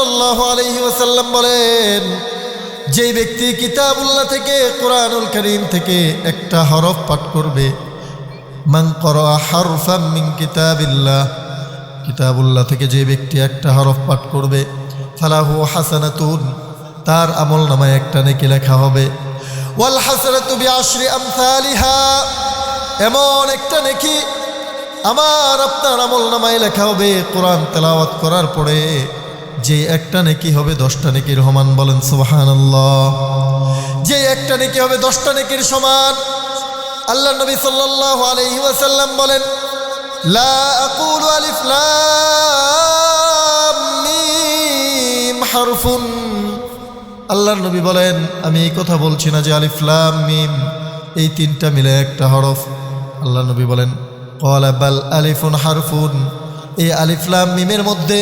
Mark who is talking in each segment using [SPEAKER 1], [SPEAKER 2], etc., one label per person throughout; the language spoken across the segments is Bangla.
[SPEAKER 1] সাল্লাল্লাহু আলাইহি ওয়াসাল্লাম বলেন, যেই ব্যক্তি কিতাবুল্লাহ থেকে কোরআনুল কারীম থেকে একটা হরফ পাঠ করবে, মান ক্বারা হারফাম মিন কিতাবিল্লাহ, কিতাবুল্লাহ থেকে যে ব্যক্তি একটা হরফ পাঠ করবে, ফালাহু হাসানাতুন, তার আমলনামায় একটা নেকি লেখা হবে। ওয়াল হাসানাতু বিআশরি আমসালিহা, এমন একটা নেকি আমার আপনার আমলনামায় লেখা হবে কোরআন তেলাওয়াত করার পরে, যে একটা নেকি হবে 10টা নেকির সমান। বলেন সুবহানাল্লাহ। যে একটা নেকি হবে 10টা নেকির সমান। আল্লাহ নবী সাল্লাল্লাহু আলাইহি ওয়াসাল্লাম বলেন, লা আকুলু আলিফ লাম মিম হারফুন, আল্লাহর নবী বলেন, আমি এই কথা বলছি না যে আলিফ লাম মিম এই তিনটা মিলে একটা হরফ। আল্লাহ নবী বলেন, ক্বালা বাল আলিফুন হারফুন, এই আলিফ লাম মিমের মধ্যে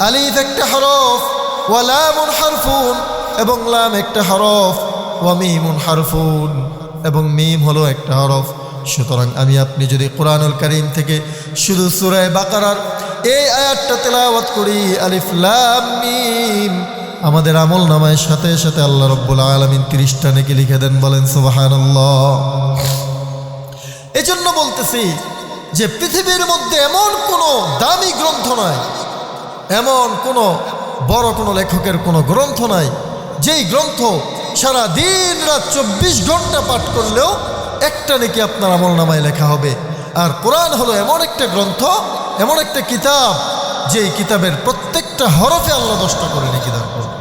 [SPEAKER 1] আলিফ একটা হরফ, ওয়া লামুন হারফুন, এবং লাম একটা হরফ, ওয়া মিমুন হারফুন, এবং মিম হলো একটা হরফ। সুতরাং আমি আপনি যদি কোরআনুল কারীম থেকে শুধু সূরা বাকারার এই আয়াতটা তেলাওয়াত করি, আলিফ লাম মিম, আমাদের আমল নামায় সাথে সাথে আল্লাহ রাব্বুল আলামিন 30টা নেকি লিখে দেন। বলেন সুবহানাল্লাহ। এজন্য বলতেছি যে পৃথিবীর মধ্যে এমন কোনো দামি গ্রন্থ নাই, এমন কোনো বড় কোনো লেখকের কোনো গ্রন্থ নাই যেই গ্রন্থ সারা দিন রাত 24 ঘন্টা পাঠ করলেও একটা নেকি আপনার আমল নামায় লেখা হবে। আর কোরআন হলো এমন একটা গ্রন্থ, এমন একটা কিতাব, যেই কিতাবের প্রত্যেকটা হরফে আল্লাহ 10টা করে নেকি দান করবে,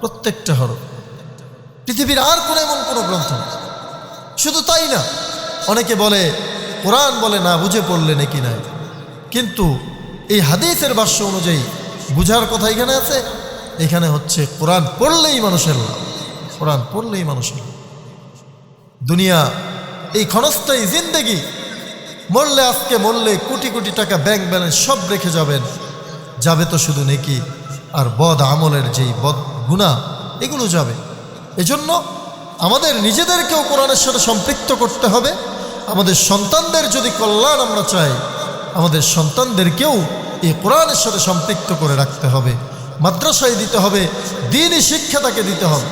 [SPEAKER 1] প্রত্যেকটা হরফ। পৃথিবীর আর কোনো এমন কোনো গ্রন্থ নেই। শুধু তাই না, অনেকে বলে কোরআন বলে না বুঝে পড়লে নেকি নাই, কিন্তু এই হাদিসের ভাষ্য অনুযায়ী বুঝার কথা এখানে আছে। এখানে হচ্ছে কোরআন পড়লেই মানুষের লাভ, কোরআন পড়লেই মানুষের লাভ। দুনিয়া এই ক্ষণস্থায়ী জিন্দেগি, মরলে আজকে মরলে কোটি কোটি টাকা ব্যাংক ব্যালেন্স সব রেখে যাবেন, যাবে তো শুধু নেকি আর বদ আমলের যেই বদ গুনাহ এগুলো যাবে। এজন্য আমাদের নিজেদেরকেও কোরআনের সাথে সম্পৃক্ত করতে হবে। আমাদের সন্তানদের যদি কল্যাণ আমরা চাই, আমাদের সন্তানদেরকেও এই কোরআনের সাথে সম্পৃক্ত করে রাখতে হবে, মাদ্রাসায় দিতে হবে, দ্বীনি শিক্ষা তাকে দিতে হবে।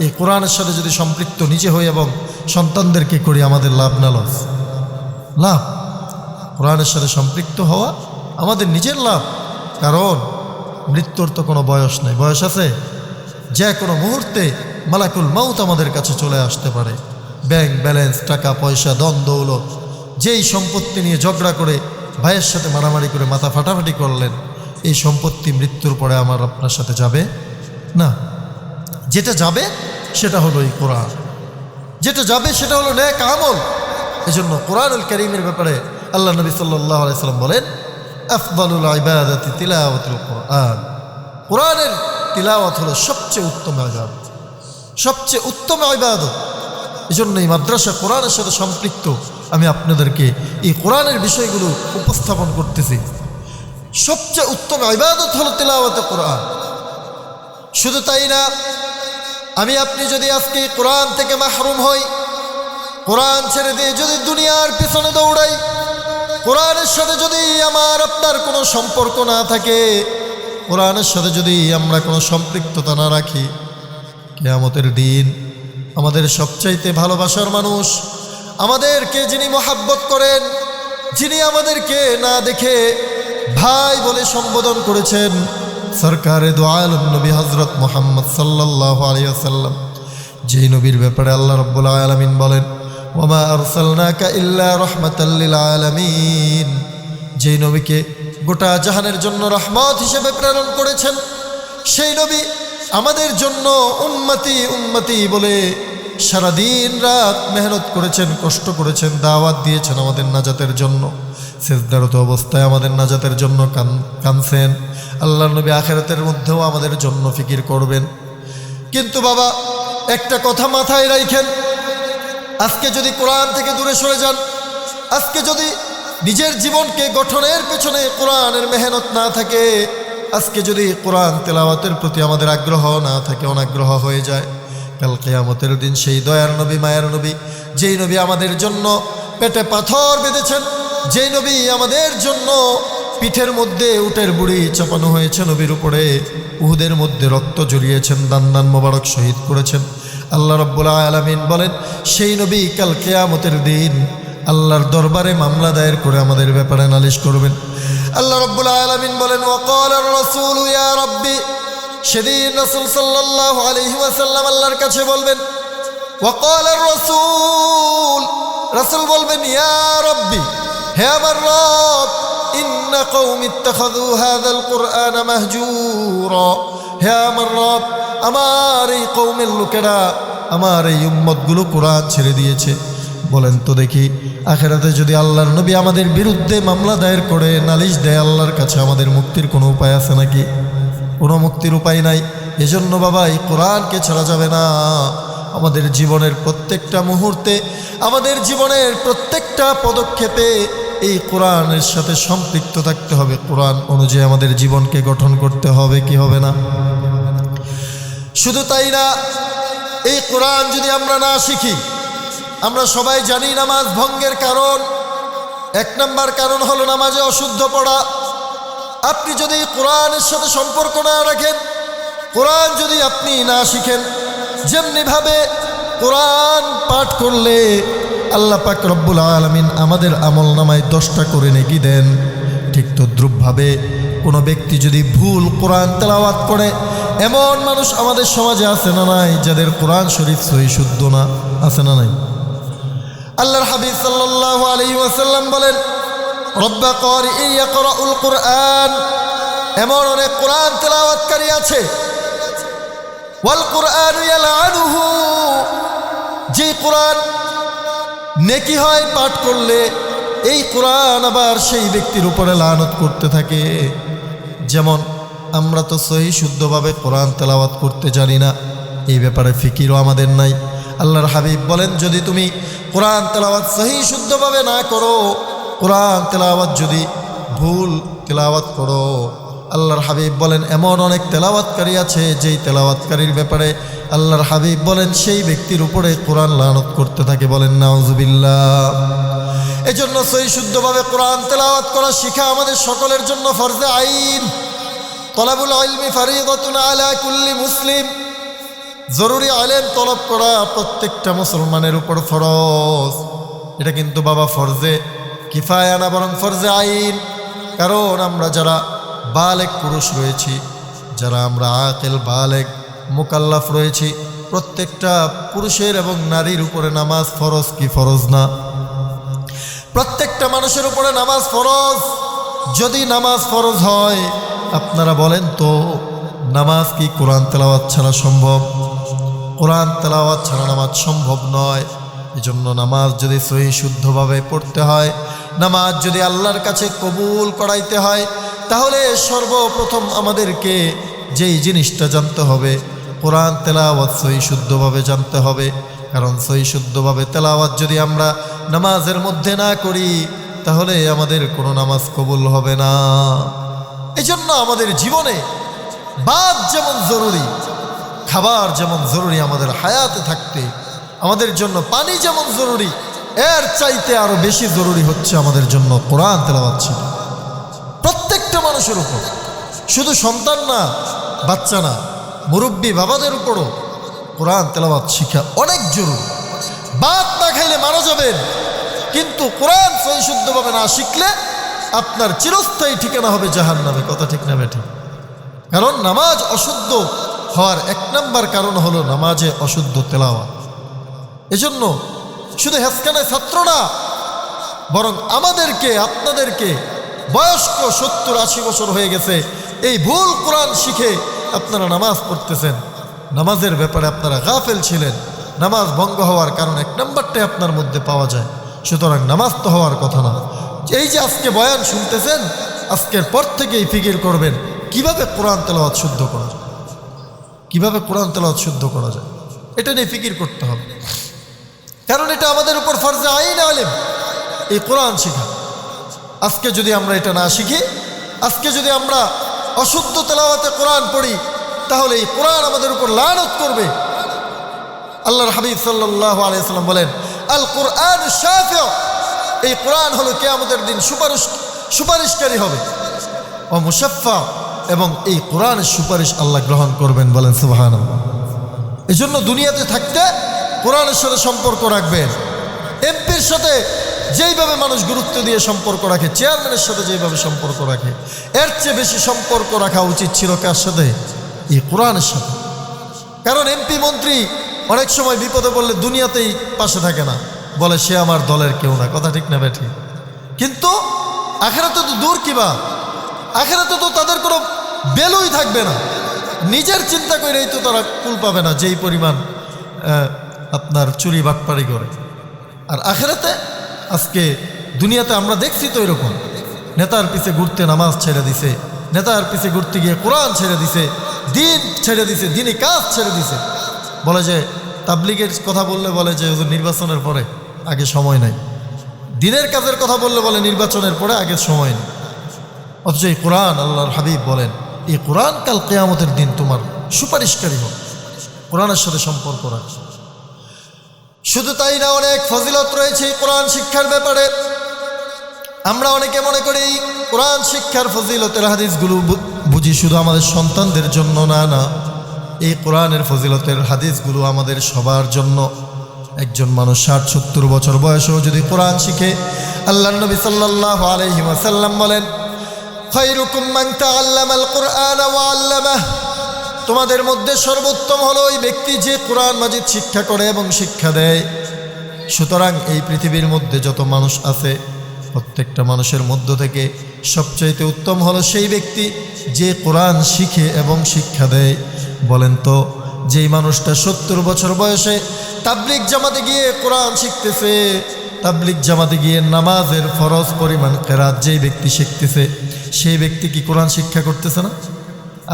[SPEAKER 1] এই কোরআনের সাথে যদি সম্পৃক্ত নিজে হই এবং সন্তানদেরকে করি, আমাদের লাভ না লস? লাভ। কোরআনের সাথে সম্পৃক্ত হওয়া আমাদের নিজের লাভ। কারণ মৃত্যুর তো কোনো বয়স নেই। বয়স আছে? যে কোনো মুহূর্তে মালাকুল মাউত আমাদের কাছে চলে আসতে পারে। ব্যাংক ব্যালেন্স, টাকা পয়সা, ধন দৌলত, যেই সম্পত্তি নিয়ে ঝগড়া করে ভাইয়ের সাথে মারামারি করে মাথা ফাটাফাটি করলেন, এই সম্পত্তি মৃত্যুর পরে আমার আপনার সাথে যাবে না। যেটা যাবে সেটা হলো এই কোরআন, যেটা যাবে সেটা হলো নেক আমল। এজন্য কোরআনুল কারীমের ব্যাপারে আল্লাহ নবী সাল্লাল্লাহু আলাইহি সাল্লাম বলেন, আফদালুল ইবাদাতি তিলাওয়াতুল কোরআন, কোরআনের তিলাওয়াত হলো সবচেয়ে উত্তম ইবাদত, সবচেয়ে উত্তম ইবাদত। এজন্য এই মাদ্রাসা কোরআনের সাথে সম্পৃক্ত। আমি আপনাদেরকে এই কোরআনের বিষয়গুলো উপস্থাপন করতেছি। সবচেয়ে উত্তম ইবাদত হলো তিলাওয়াতে কোরআন। শুধু তাই না, আমি আপনি যদি আজকে কোরআন থেকে মাহরুম হই, কোরআন ছেড়ে দিয়ে যদি দুনিয়ার পিছনে দৌড়াই, কোরআনের সাথে যদি আমার আপনার কোনো সম্পর্ক না থাকে, কোরআনের সাথে যদি আমরা কোনো সম্পৃক্ততা না রাখি, কিয়ামতের দিন আমাদের সবচাইতে ভালোবাসার মানুষ, আমাদেরকে যিনি মহাব্বত করেন, যিনি আমাদেরকে না দেখে ভাই বলে সম্বোধন করেছেন, সরকারে দো আলম নবী হযরত মুহাম্মদ সাল্লাল্লাহু আলাইহি ওয়াসাল্লাম, যেই নবীর ব্যাপারে আল্লাহ রাব্বুল আলামিন বলেন, ওয়া মা আরসালনাকা ইল্লা রাহমাতাল লিল আলামিন, যেই নবীকে গোটা জাহানের জন্য রহমত হিসেবে প্রেরণ করেছেন, সেই নবী আমাদের জন্য উম্মতি উম্মতি বলে সারাদিন রাত মেহনত করেছেন, কষ্ট করেছেন, দাওয়াত দিয়েছেন আমাদের নাজাতের জন্য। সিজদারত অবস্থায় আমাদের নাজাতের জন্য কাঁদছেন। আল্লাহর নবী আখিরাতের মধ্যেও আমাদের জন্য ফিকির করবেন। কিন্তু বাবা, একটা কথা মাথায় রাখেন, আজকে যদি কোরআন থেকে দূরে সরে যান, আজকে যদি নিজের জীবনকে গঠনের পেছনে কোরআনের মেহনত না থাকে, আজকে যদি কোরআন তেলাওয়াতের প্রতি আমাদের আগ্রহ না থাকে, অনাগ্রহ হয়ে যায়, কাল কিয়ামতের দিন সেই দয়ার নবী, মায়ের নবী, যেই নবী আমাদের জন্য পেটে পাথর বেঁধেছেন, যেই নবী আমাদের জন্য পিঠের মধ্যে উটের বুড়ি চাপানো হয়েছে নবীর উপরে, উহুদের মধ্যে রক্ত জড়িয়েছেন, দান মোবারক শহীদ করেছেন। আল্লাহ রাব্বুল আলামিন বলেন সেই নবী কাল কিয়ামতের দিন আল্লাহর দরবারে মামলা দায়ের করে আমাদের ব্যাপারে নালিশ করবেন। আল্লাহ রাব্বুল আলামিন বলেন ওয়াকালার রাসূলু ইয়া রাব্বি, সেদিন রাসূল সাল্লাল্লাহু আলাইহি ওয়াসাল্লাম আল্লাহর কাছে বলবেন ওয়াকালার রাসূল, রাসূল বলবেন ইয়া রাব্বি, হে আমার রব, ইন্না কওমি ইত্তাখাযু হাযাল কুরআনা মাহজুরা, হে আমার রব, আমার এই কওমের লোকেরা, আমার এই উম্মতগুলো কোরআন ছেড়ে দিয়েছে। বলেন তো দেখি, আখিরাতে যদি আল্লাহর নবী আমাদের বিরুদ্ধে মামলা দায়ের করে নালিশ দেয়, আল্লাহর কাছে আমাদের মুক্তির কোনো উপায় আছে নাকি? কোনো মুক্তির উপায় নাই। এজন্য বাবা এই কোরআনকে ছাড়া যাবে না। আমাদের জীবনের প্রত্যেকটা মুহূর্তে, আমাদের জীবনের প্রত্যেকটা পদক্ষেপে এই কোরআনের সাথে সম্পৃক্ত থাকতে হবে। কোরআন অনুযায়ী আমাদের জীবনকে গঠন করতে হবে, কি হবে না? শুধু তাই না, এই কোরআন যদি আমরা না শিখি, আমরা সবাই জানি নামাজ ভঙ্গের কারণ, 1 নম্বর কারণ হলো নামাজে অশুদ্ধ পড়া। আপনি যদি কোরআনের সাথে সম্পর্ক না রাখেন, কোরআন যদি আপনি না শিখেন, যেমনিভাবে কোরআন পাঠ করলে আল্লাহ পাক রব্বুল আলামিন আমাদের আমল নামায় 10টা করে নেকি দেন, ঠিক তদ্রূপভাবে কোনো ব্যক্তি যদি ভুল কোরআন তেলাওয়াত করে, এমন মানুষ আমাদের সমাজে আছে না নাই যাদের কোরআন শরীফ সহি শুদ্ধ না? আছে না নাই? আল্লাহর হাবিব সাল্লাল্লাহু আলাইহি ওয়াসাল্লাম বলেন রব্বা ক্বারিই ইয়াকরাউল কুরআন, এমন অনেক কোরআন তেলাওয়াতকারী আছে, ওয়াল কুরআনু ইয়ালআনুহু, যে কোরআন নেকি হয় পাঠ করলে, এই কোরআন আবার সেই ব্যক্তির উপরে লানত করতে থাকে। যেমন আমরা তো সহি শুদ্ধভাবে কোরআন তেলাওয়াত করতে জানি না, এই ব্যাপারে ফিকিরও আমাদের নাই। আল্লাহর হাবিব বলেন যদি তুমি কোরআন তেলাওয়াত সহি শুদ্ধভাবে না করো, কোরআন তেলাওয়াত যদি ভুল তেলাওয়াত করো, আল্লাহর হাবিব বলেন এমন অনেক তেলাওয়াতকারী আছে যেই তেলাওয়াতকারীর ব্যাপারে আল্লাহর হাবিব বলেন সেই ব্যক্তির উপরে কোরআন লানত করতে থাকে। বলেন নাউজুবিল্লাহ। এজন্য সহি শুদ্ধভাবে কোরআন তেলাওয়াত করা শিখা আমাদের সকলের জন্য ফরজে আইন। তলাবুল ইলমি ফরিদাতুন আলা কুল্লি মুসলিম, জরুরি আলেম তলব করা প্রত্যেকটা মুসলমানের উপর ফরজ। এটা কিন্তু বাবা ফরজে কিফায়া না, বরং ফরজে আইন। কারণ আমরা যারা বালেগ পুরুষ রয়েছি, যারা আমরা আকিল বালেগ মুকাল্লাফ রয়েছি, প্রত্যেকটা পুরুষের এবং নারীর উপরে নামাজ ফরজ, কি ফরজ না? প্রত্যেকটা মানুষের উপরে নামাজ ফরজ। যদি নামাজ ফরজ হয়, আপনারা বলেন তো নামাজ কি কোরআন তেলাওয়াত ছাড়া সম্ভব? কোরআন তেলাওয়াত ছাড়া নামাজ সম্ভব নয়। এজন্য নামাজ যদি সহি শুদ্ধভাবে পড়তে হয়, নামাজ যদি আল্লাহর কাছে কবুল করাইতে হয়, তাহলে সর্বপ্রথম আমাদেরকে যেই জিনিসটা জানতে হবে, কোরআন তেলাওয়াত সহি শুদ্ধভাবে জানতে হবে। কারণ সহি শুদ্ধভাবে তেলাওয়াত যদি আমরা নামাজের মধ্যে না করি, তাহলে আমাদের কোনো নামাজ কবুল হবে না। এজন্য আমাদের জীবনে বাদ যেমন জরুরি, খাবার যেমন জরুরি, আমাদের হায়াতে থাকতে আমাদের জন্য পানি যেমন জরুরি, এর চাইতে আরো বেশি জরুরি হচ্ছে আমাদের জন্য কোরআন তেলাওয়াত শেখা। প্রত্যেকটা মানুষের উপর, শুধু সন্তান না, বাচ্চা না, মুরব্বী বাবাদের উপরও কোরআন তেলাওয়াত শিখা অনেক জরুরি। ভাত না খাইলে মারা যাবেন, কিন্তু কোরআন সহি শুদ্ধভাবে না শিখলে আপনার চিরস্থায়ী ঠিকানা হবে জাহান্নামে। কথা ঠিক না বেঠিক? কারণ নামাজ অশুদ্ধ হওয়ার 1 নম্বর কারণ হলো নামাজে অশুদ্ধ তেলাওয়াত। এজন্য শুধু হেসখানায় ছাত্র না, বরং আমাদেরকে, আপনাদেরকে, বয়স্ক 70-80 বছর হয়ে গেছে, এই ভুল কোরআন শিখে আপনারা নামাজ পড়তেছেন, নামাজের ব্যাপারে আপনারা গাফেল ছিলেন। নামাজ ভঙ্গ হওয়ার কারণ 1 নম্বরটাই আপনার মধ্যে পাওয়া যায়। সুতরাং নামাজ তো হওয়ার কথা না। এই যে আজকে বয়ান শুনতেছেন, আজকের পর থেকেই ফিকির করবেন কিভাবে কোরআন তেলাওয়াত শুদ্ধ করা যায়, কিভাবে কোরআন তেলাওয়াত শুদ্ধ করা যায়, এটা নিয়ে ফিকির করতে হবে। কারণ এটা আমাদের উপর ফরজে আইন আলেম, এই কোরআন শেখা। আজকে যদি আমরা এটা না শিখি, আজকে যদি আমরা অশুদ্ধ তেলাওয়াতে কোরআন পড়ি, তাহলে এই কোরআন আমাদের উপর লানত করবে। আল্লাহর হাবিব সাল্লাল্লাহু আলাইহি ওয়াসাল্লাম বলেন আল কুরআন শাফিউ, এই কোরআন হলো কিয়ামতের দিন সুপারিশকারী হবে। ও মুশাফফা, এবং এই কোরআনের সুপারিশ আল্লাহ গ্রহণ করবেন, বলেন সুবহানাল্লাহ। এই জন্য দুনিয়াতে থাকতে কোরআনের সাথে সম্পর্ক রাখবেন। এমপির সাথে যেইভাবে মানুষ গুরুত্ব দিয়ে সম্পর্ক রাখে, চেয়ারম্যানের সাথে যেইভাবে সম্পর্ক রাখে, এর চেয়ে বেশি সম্পর্ক রাখা উচিত ছিল কার সাথে? এই কোরআনের সাথে। কারণ এমপি মন্ত্রী অনেক সময় বিপদে পড়লে দুনিয়াতেই পাশে থাকে না, বলে সে আমার দলের কেউ না, কথা ঠিক না বেঠিক? কিন্তু আখিরাতে তো দূর কিবা, আখিরাতে তো তাদের কোনো ভ্যালুই থাকবে না। নিজের চিন্তা করেই তো তারা কুল পাবে না, যেই পরিমাণ আপনার চুরি বাটপারি করে। আর আখিরাতে আজকে দুনিয়াতে আমরা দেখছি তো এরকম, নেতার পিছে ঘুরতে নামাজ ছেড়ে দিছে, নেতার পিছে ঘুরতে গিয়ে কোরআন ছেড়ে দিছে, দিন ছেড়ে দিছে, দিনই কাজ ছেড়ে দিছে। বলে যে তাবলিগের কথা বললে বলে যে নির্বাচনের পরে আগে সময় নাই, দিনের কাজের কথা বললে বলে নির্বাচনের পরে আগে সময় নেই। অথচ এই কোরআন, আল্লাহর হাবিব বলেন এই কোরআন কাল কিয়ামতের দিন তোমার সুপারিশকারী হবে। কোরআনের সাথে সম্পর্ক রাখ। শুধু তাই না, অনেক ফজিলত রয়েছে এই কোরআন শিক্ষার ব্যাপারে। আমরা অনেকে মনে করি কোরআন শিক্ষার ফজিলতের হাদিসগুলো বুঝি শুধু আমাদের সন্তানদের জন্য, না, এই কোরআনের ফজিলতের হাদিসগুলো আমাদের সবার জন্য। একজন মানুষ 60-70 বছর বয়সেও যদি কোরআন শিখে, আল্লাহর নবী সাল্লাল্লাহু আলাইহি ওয়াসাল্লাম বলেন খায়রুকুম মান তাআল্লামাল কুরআন ওয়া আল্লামাহ, তোমাদের মধ্যে সর্বোত্তম হলো ওই ব্যক্তি যে কোরআন মাজিদ শিক্ষা করে এবং শিক্ষা দেয়। সুতরাং এই পৃথিবীর মধ্যে যত মানুষ আছে, প্রত্যেকটা মানুষের মধ্য থেকে সবচাইতে উত্তম হলো সেই ব্যক্তি যে কোরআন শিখে এবং শিক্ষা দেয়। বলেন তো, যেই মানুষটা 70 বছর বয়সে তাবলিগ জামাতে গিয়ে কোরআন শিখতেছে, তাবলিগ জামাতে গিয়ে নামাজের ফরজ পরিমাণ কেরাত যেই ব্যক্তি শিখতেছে, সেই ব্যক্তি কি কোরআন শিক্ষা করতেছে না?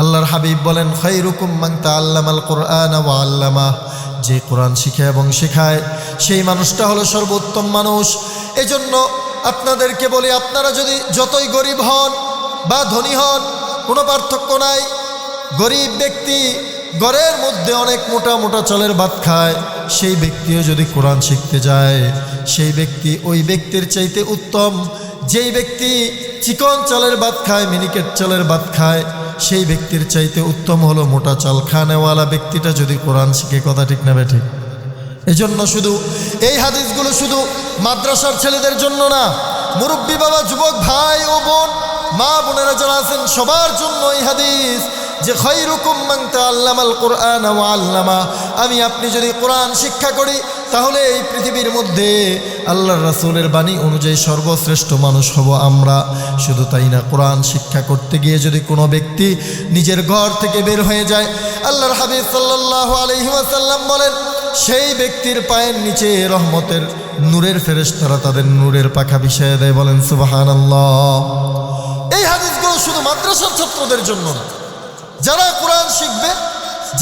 [SPEAKER 1] আল্লাহর হাবিব বলেন খায়রুকুম মান তাআল্লামাল কুরআন ওয়া আল্লামাহ, যে কোরআন শিখে এবং শেখায় সেই মানুষটা হলো সর্বোত্তম মানুষ। এজন্য আপনাদেরকে বলি, আপনারা যদি যতই গরিব হন বা ধনী হন, কোনো পার্থক্য নাই। গরিব ব্যক্তি ঘরের মধ্যে অনেক মোটা মোটা চালের ভাত খায়, সেই ব্যক্তিও যদি কোরআন শিখতে যায়, সেই ব্যক্তি ওই ব্যক্তির চাইতে উত্তম। যেই ব্যক্তি চিকন চালের ভাত খায়, মিনিকেট চালের ভাত খায়, সেই ব্যক্তির চাইতে উত্তম হলো মোটা চাল খানেওয়ালা ব্যক্তিটা যদি কোরআন শিখে, কথা ঠিক না বেঠিক? এজন্য শুধু এই হাদিসগুলো শুধু মাদ্রাসার ছেলেদের জন্য না, মুরব্বী বাবা, যুবক ভাই ও বোন, মা বোনেরা যারা আছেন সবার জন্য এই হাদিস যে খায়রুকুম মান তাআল্লামাল কুরআন ওয়া আল্লামা। আমি আপনি যদি কোরআন শিক্ষা করি, তাহলে এই পৃথিবীর মধ্যে আল্লাহর রাসূলের বাণী অনুযায়ী সর্বশ্রেষ্ঠ মানুষ হব আমরা। শুধু তাই না, কোরআন শিক্ষা করতে গিয়ে যদি কোনো ব্যক্তি নিজের ঘর থেকে বের হয়ে যায়, আল্লাহর হাবিব সাল্লাল্লাহু আলাইহি ওয়াসাল্লাম বলেন সেই ব্যক্তির পায়ের নিচে রহমতের নূরের ফেরেশতারা তাদের নূরের পাখা বিছায়া দেয়, বলেন সুবহানাল্লাহ। এই হাদিসগুলো শুধু মাদ্রাসার ছাত্রদের জন্য না, যারা কোরআন শিখবে,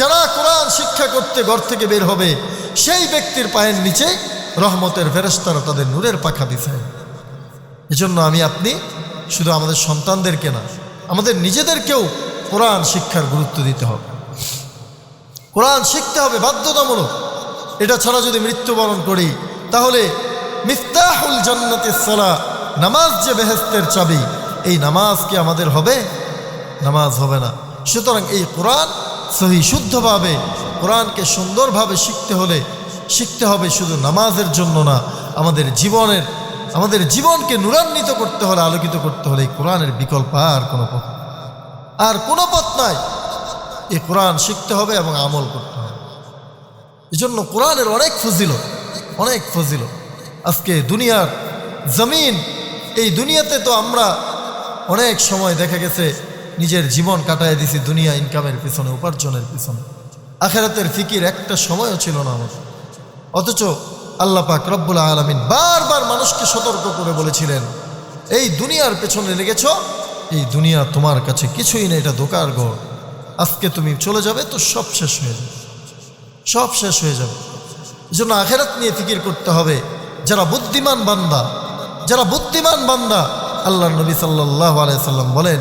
[SPEAKER 1] যারা কোরআন শিক্ষা করতে ঘর থেকে বের হবে, সেই ব্যক্তির পায়ের নিচে রহমতের ফেরেশতারা তাদের নূরের পাখা বিছায়। এজন্য আমি আপনি শুধু আমাদের সন্তানদেরকে না, আমাদের নিজেদেরকেও কোরআন শিক্ষার গুরুত্ব দিতে হবে। কোরআন শিখতে হবে বাধ্যতামূলক। এটা ছাড়া যদি মৃত্যুবরণ করি, তাহলে মিফতাহুল জান্নাতিস সালাহ, নামাজ যে বেহেশতের চাবি, এই নামাজ কি আমাদের হবে? নামাজ হবে না। সুতরাং এই কোরআন সহি শুদ্ধভাবে, কোরআনকে সুন্দরভাবে শিখতে হবে শুধু নামাজের জন্য না, আমাদের জীবনকে নূরান্বিত করতে হলে, আলোকিত করতে হলে এই কোরআনের বিকল্প আর কোনো পথ নাই। এই কোরআন শিখতে হবে এবং আমল করতে হবে। এজন্য কোরআনের অনেক ফজিলত। আজকে দুনিয়ার জমিন, এই দুনিয়াতে তো আমরা অনেক সময় দেখা গেছে নিজের জীবন কাটায় দিছি দুনিয়া ইনকামের পিছনে, উপার্জনের পিছনে। আখিরাতের ফিকির একটা সময়ও ছিল না আমাদের। অথচ আল্লাহ পাক রব্বুল আলামিন বারবার মানুষকে সতর্ক করে বলেছিলেন, এই দুনিয়ার পেছনে লেগেছ, এই দুনিয়া তোমার কাছে কিছুই না, এটা ধোঁকার ঘর। আজকে তুমি চলে যাবে তো সব শেষ হয়ে যাবে। এই জন্য আখিরাত নিয়ে ফিকির করতে হবে। যারা বুদ্ধিমান বান্দা, আল্লাহর নবী সাল্লাল্লাহু আলাইহি সাল্লাম বলেন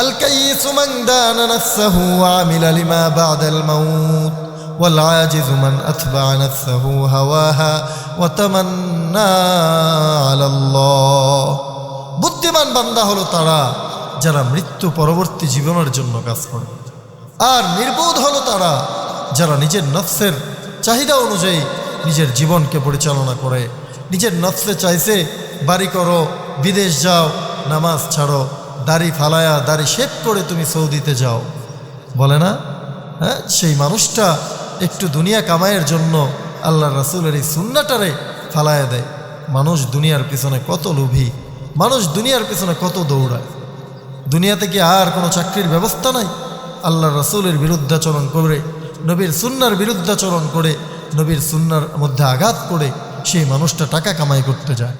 [SPEAKER 1] আল কাইয়িসু মান দানা নাফসাহু ওয়া আমিলা লিমা বা'দাল মাউত ওয়াল আজিজু মান আতবা'a নাফসাহু হাওয়াহা ওয়া তামান্না আলাল্লাহ। বুদ্ধিমান বান্দা হলো তারা যারা মৃত্যু পরবর্তী জীবনের জন্য কাজ করে। আর নির্বোধ হলো তারা যারা নিজের নফসের চাহিদা অনুযায়ী নিজের জীবনকে পরিচালনা করে। নিজের নফসে চাইছে বাড়ি করো, বিদেশ যাও, নামাজ ছাড়ো, দাড়ি ফালায়া দাড়ি শেভ করে তুমি সৌদিতে যাও, বলে না? হ্যাঁ, সেই মানুষটা একটু দুনিয়া কামাইয়ের জন্য আল্লাহ রাসূলের এই সুন্নাটারে ফালায়া দেয়। মানুষ দুনিয়ার পিছনে কত লোভী, মানুষ দুনিয়ার পিছনে কত দৌড়ায়। দুনিয়াতে কি আর কোনো চাকরির ব্যবস্থা নাই? আল্লাহ রাসূলের বিরুদ্ধাচরণ করে, নবীর সুন্নার বিরুদ্ধাচরণ করে, নবীর সুন্নার মধ্যে আঘাত করে সেই মানুষটা টাকা কামাই করতে যায়।